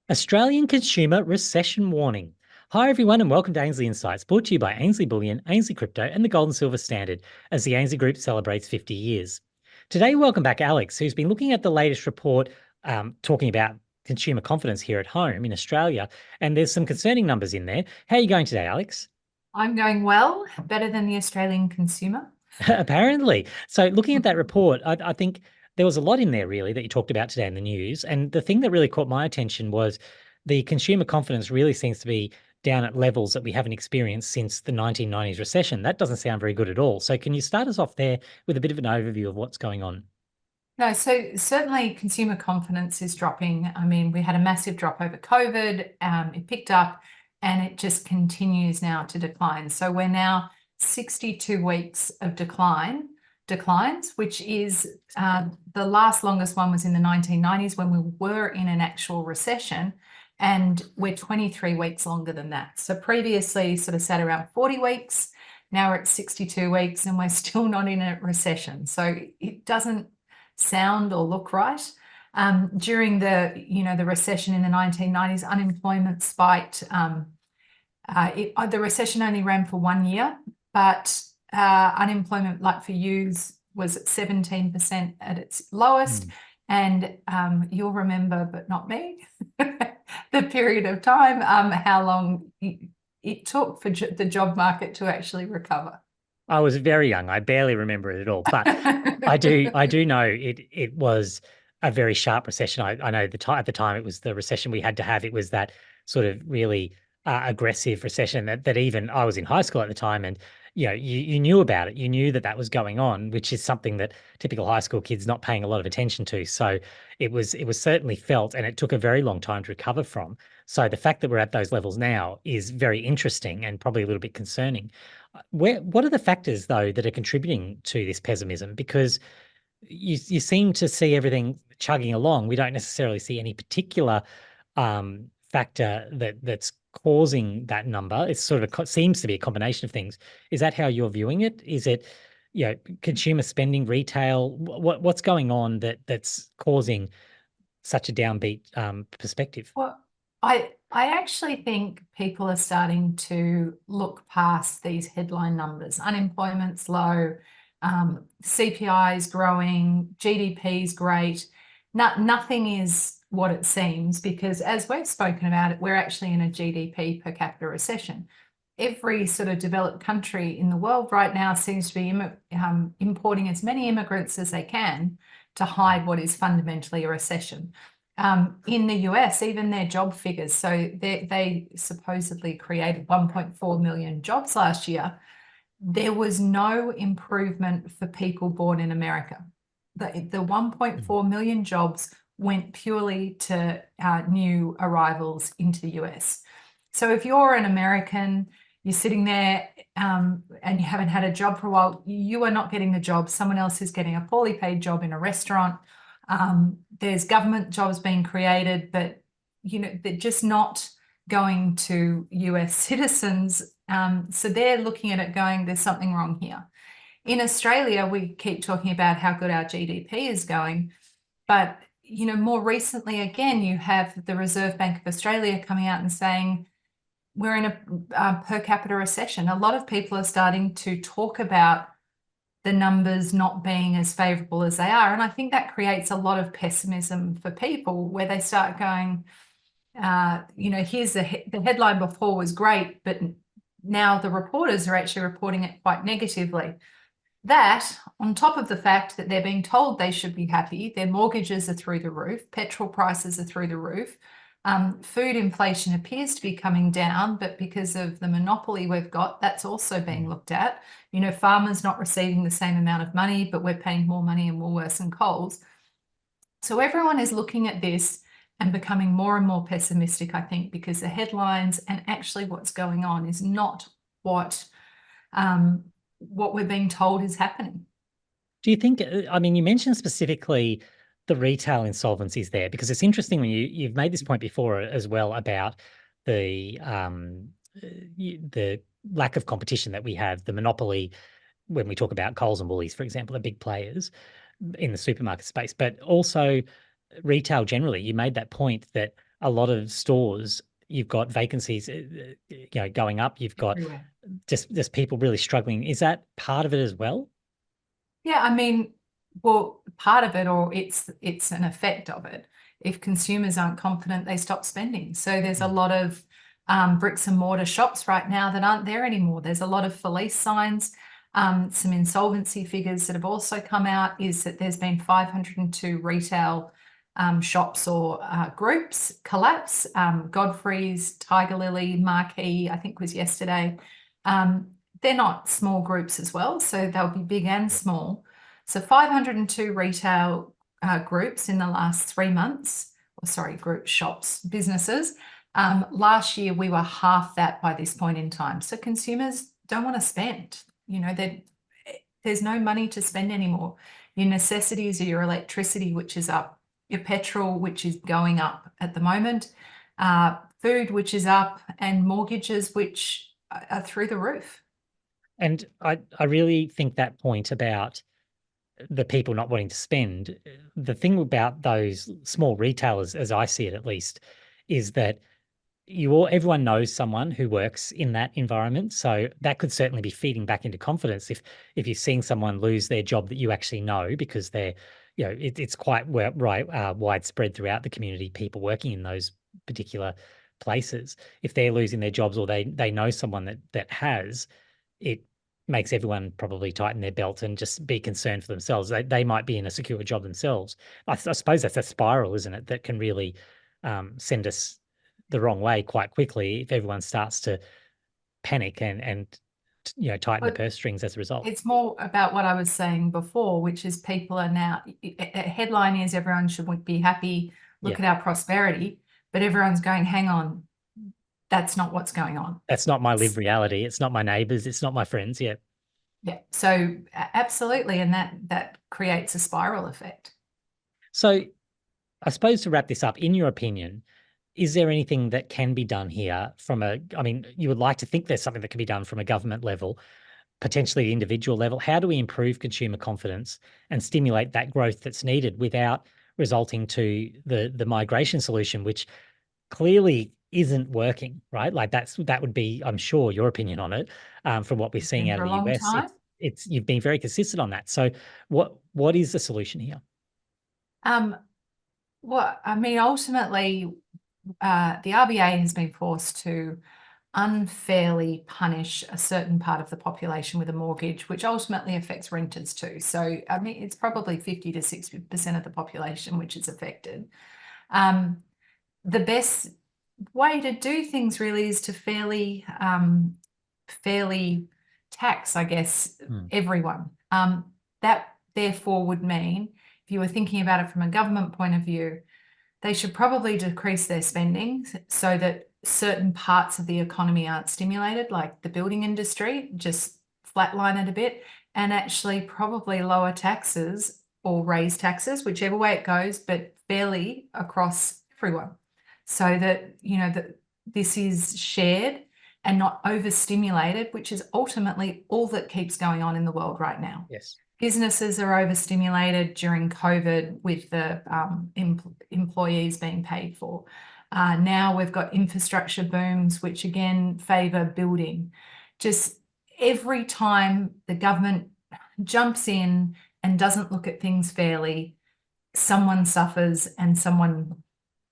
Australian consumer recession warning. Hi, everyone, and welcome to Ainslie Insights, brought to you by Ainslie Bullion, Ainslie Crypto, and the Gold and Silver Standard as the Ainslie Group celebrates 50 years. Today, welcome back Alex, who's been looking at the latest report talking about consumer confidence here at home in Australia, and there's some concerning numbers in there. How are you going today, Alex? I'm going well, better than the Australian consumer. Apparently. So looking at that report, I think there was a lot in there really that you talked about today in the news. And the thing that really caught my attention was the consumer confidence really seems to be down at levels that we haven't experienced since the 1990s recession. That doesn't sound very good at all. So can you start us off there with a bit of an overview of what's going on? No, so certainly consumer confidence is dropping. I mean, we had a massive drop over COVID. It picked up and it just continues now to decline. So we're now 62 weeks of declines, which is the last longest one was in the 1990s when we were in an actual recession, and we're 23 weeks longer than that. So previously sort of sat around 40 weeks. Now we're at 62 weeks and we're still not in a recession. So it doesn't sound or look right. During the recession in the 1990s, unemployment spiked. The recession only ran for 1 year, but unemployment, like for youths, was at 17% at its lowest. And you'll remember, but not me, the period of time, how long it took for the job market to actually recover. I was very young. I barely remember it at all, but I do know it was a very sharp recession. I know at the time it was the recession we had to have. It was that sort of really aggressive recession that even I was in high school at the time, and you knew about it. You knew that was going on, which is something that typical high school kids not paying a lot of attention to. So it was certainly felt, and it took a very long time to recover from. So the fact that we're at those levels now is very interesting and probably a little bit concerning. What are the factors, though, that are contributing to this pessimism? Because you seem to see everything chugging along. We don't necessarily see any particular factor that's causing that number. It's sort of seems to be a combination of things. Is that how you're viewing it? Is it, consumer spending, retail? What's going on that's causing such a downbeat perspective? Well, I actually think people are starting to look past these headline numbers. Unemployment's low, CPI is growing, GDP is great. Nothing is what it seems, because as we've spoken about it, we're actually in a GDP per capita recession. Every sort of developed country in the world right now seems to be importing as many immigrants as they can to hide what is fundamentally a recession. In the US, even their job figures, so they supposedly created 1.4 million jobs last year. There was no improvement for people born in America. The 1.4 million jobs went purely to new arrivals into the US. So if you're an American, you're sitting there and you haven't had a job for a while, you are not getting the job. Someone else is getting a poorly paid job in a restaurant. There's government jobs being created, but they're just not going to US citizens. So they're looking at it going, there's something wrong here. In Australia, we keep talking about how good our GDP is going, but more recently, again, you have the Reserve Bank of Australia coming out and saying we're in a per capita recession. A lot of people are starting to talk about the numbers not being as favorable as they are. And I think that creates a lot of pessimism for people, where they start going, here's the headline before was great, but now the reporters are actually reporting it quite negatively. That, on top of the fact that they're being told they should be happy, their mortgages are through the roof, petrol prices are through the roof, food inflation appears to be coming down, but because of the monopoly we've got, that's also being looked at. Farmers not receiving the same amount of money, but we're paying more money in Woolworths and Coles. So everyone is looking at this and becoming more and more pessimistic, I think, because the headlines and actually what's going on is not what we're being told is happening. Do you think, you mentioned specifically the retail insolvencies there, because it's interesting when you've made this point before as well about the lack of competition that we have, the monopoly, when we talk about Coles and Woolies, for example, are big players in the supermarket space, but also retail generally. You made that point that a lot of stores, you've got vacancies, going up. You've got everywhere. just people really struggling. Is that part of it as well? Yeah, I mean, well, part of it, or it's an effect of it. If consumers aren't confident, they stop spending. So there's a lot of bricks and mortar shops right now that aren't there anymore. There's a lot of for lease signs. Some insolvency figures that have also come out is that there's been 502 retail shops or groups collapse. Godfrey's, Tiger Lily, Marquee, I think was yesterday. They're not small groups as well, so they'll be big and small. So 502 retail groups in the last 3 months, or sorry, group shops, businesses. Last year, we were half that by this point in time. So consumers don't want to spend. There's no money to spend anymore. Your necessities are your electricity, which is up, your petrol, which is going up at the moment, food, which is up, and mortgages, which are through the roof. And I really think that point about the people not wanting to spend, the thing about those small retailers, as I see it at least, is that everyone knows someone who works in that environment. So that could certainly be feeding back into confidence if you're seeing someone lose their job that you actually know, because they're, it's quite widespread throughout the community, people working in those particular places. If they're losing their jobs, or they know someone that has, it makes everyone probably tighten their belt and just be concerned for themselves. They might be in a secure job themselves. I suppose that's a spiral, isn't it? That can really send us the wrong way quite quickly if everyone starts to panic and tighten the But purse strings as a result. it's more about what I was saying before, which is people are now, a headline is everyone should be happy, Yeah, look at our prosperity, but everyone's going, hang on, that's not what's going on. that's not my lived reality. It's not my neighbors. It's not my friends. Yeah. Yeah, so absolutely, and that creates a spiral effect. So I suppose to wrap this up, in your opinion, is there anything that can be done here I mean, you would like to think there's something that can be done from a government level, potentially the individual level. How do we improve consumer confidence and stimulate that growth that's needed without resulting to the migration solution, which clearly isn't working, right? Like that would be, I'm sure, your opinion on it. From what we're seeing And out for of a the long US, time, it's you've been very consistent on that. So what is the solution here? well, I mean, ultimately, the RBA has been forced to unfairly punish a certain part of the population with a mortgage, which ultimately affects renters too. So, I mean, it's probably 50 to 60% of the population which is affected. The best way to do things really is to fairly tax, I guess, Hmm. everyone. That therefore would mean, if you were thinking about it from a government point of view, they should probably decrease their spending so that certain parts of the economy aren't stimulated, like the building industry, just flatline it a bit, and actually probably lower taxes or raise taxes, whichever way it goes, but fairly across everyone. So that, that this is shared and not overstimulated, which is ultimately all that keeps going on in the world right now. Yes. Businesses are overstimulated during COVID with the employees being paid for. Now we've got infrastructure booms, which again favour building. Just every time the government jumps in and doesn't look at things fairly, someone suffers and someone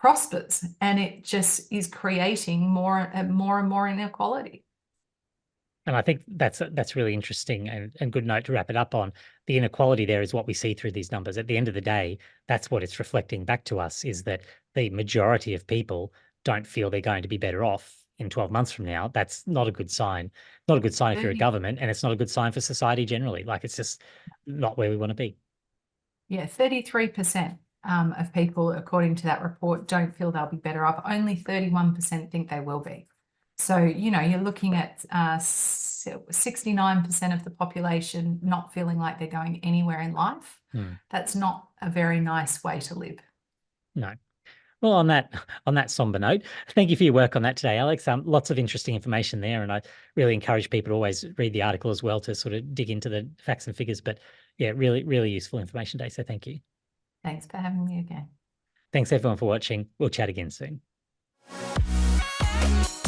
prospers, and it just is creating more and more inequality. And I think that's really interesting and good note to wrap it up on. The inequality there is what we see through these numbers. At the end of the day, that's what it's reflecting back to us, is that the majority of people don't feel they're going to be better off in 12 months from now. That's not a good sign. Not a good sign if you're a 30, government, and it's not a good sign for society generally. Like, it's just not where we want to be. yeah, 33% of people, according to that report, don't feel they'll be better off. Only 31% think they will be. So, you're looking at 69% of the population not feeling like they're going anywhere in life. Hmm. That's not a very nice way to live. No. Well, on that somber note, thank you for your work on that today, Alex. Lots of interesting information there, and I really encourage people to always read the article as well to sort of dig into the facts and figures. But yeah, really, really useful information today. So thank you. Thanks for having me again. Thanks everyone for watching. We'll chat again soon. bye.